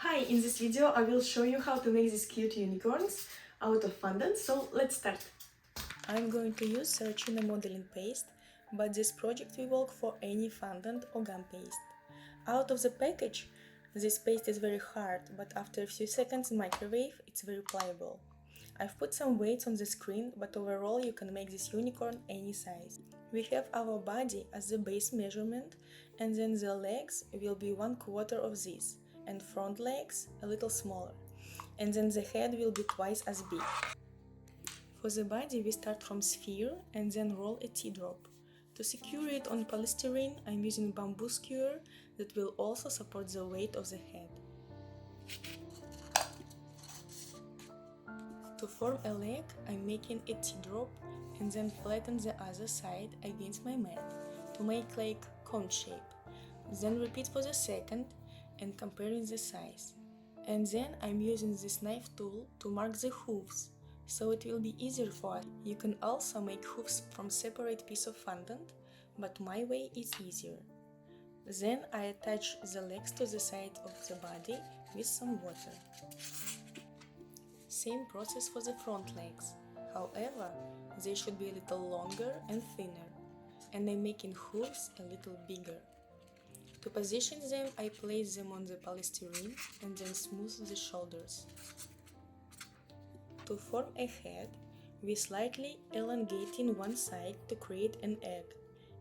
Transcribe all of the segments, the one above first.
Hi, in this video I will show you how to make these cute unicorns out of fondant, so let's start. I'm going to use Saracino modeling paste, but this project will work for any fondant or gum paste. Out of the package, this paste is very hard, but after a few seconds in microwave, it's very pliable. I've put some weights on the screen, but overall you can make this unicorn any size. We have our body as the base measurement, and then the legs will be 1/4 of this, and front legs a little smaller, and then the head will be twice as big. For the body we start from sphere and then roll a teardrop. To secure it on polystyrene I'm using bamboo skewer that will also support the weight of the head. To form a leg I'm making a teardrop and then flatten the other side against my mat to make like cone shape. Then repeat for the second and comparing the size. And then I'm using this knife tool to mark the hooves, so it will be easier for us. You can also make hooves from separate piece of fondant, but my way is easier. Then I attach the legs to the side of the body with some water. Same process for the front legs, however, they should be a little longer and thinner, and I'm making hooves a little bigger. To position them, I place them on the polystyrene and then smooth the shoulders. To form a head, we slightly elongating one side to create an egg,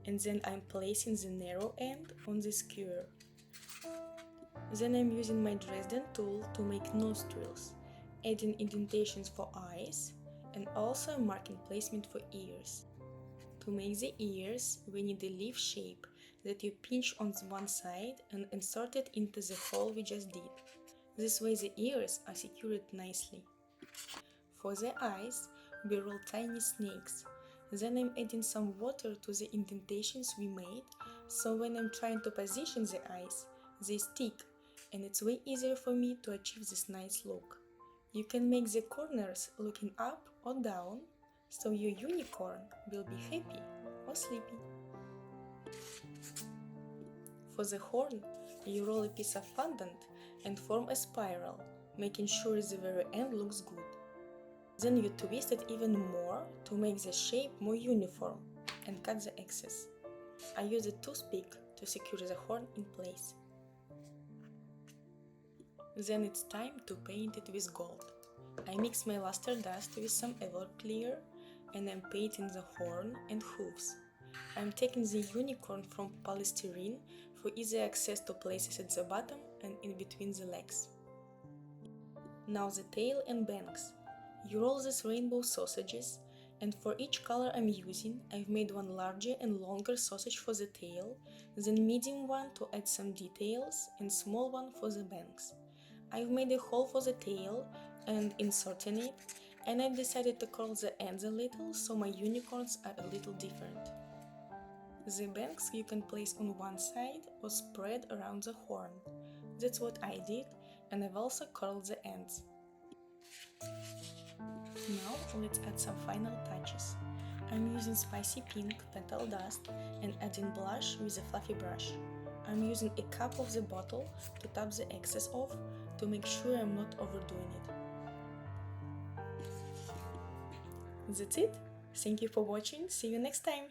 and then I'm placing the narrow end on the skewer. Then I'm using my Dresden tool to make nostrils, adding indentations for eyes, and also marking placement for ears. To make the ears, we need a leaf shape that you pinch on one side and insert it into the hole we just did. This way the ears are secured nicely. For the eyes, we roll tiny snakes. Then I'm adding some water to the indentations we made, so when I'm trying to position the eyes, they stick, and it's way easier for me to achieve this nice look. You can make the corners looking up or down, so your unicorn will be happy or sleepy. For the horn, you roll a piece of fondant and form a spiral, making sure the very end looks good. Then you twist it even more to make the shape more uniform and cut the excess. I use a toothpick to secure the horn in place. Then it's time to paint it with gold. I mix my luster dust with some Everclear and I'm painting the horn and hooves. I'm taking the unicorn from polystyrene for easy access to places at the bottom and in between the legs. Now the tail and bangs. You roll these rainbow sausages, and for each color I'm using, I've made one larger and longer sausage for the tail, then medium one to add some details, and small one for the bangs. I've made a hole for the tail and inserting it, and I've decided to curl the ends a little so my unicorns are a little different. The bangs you can place on one side or spread around the horn. That's what I did, and I've also curled the ends. Now let's add some final touches. I'm using spicy pink petal dust and adding blush with a fluffy brush. I'm using a cup of the bottle to tap the excess off to make sure I'm not overdoing it. That's it. Thank you for watching. See you next time.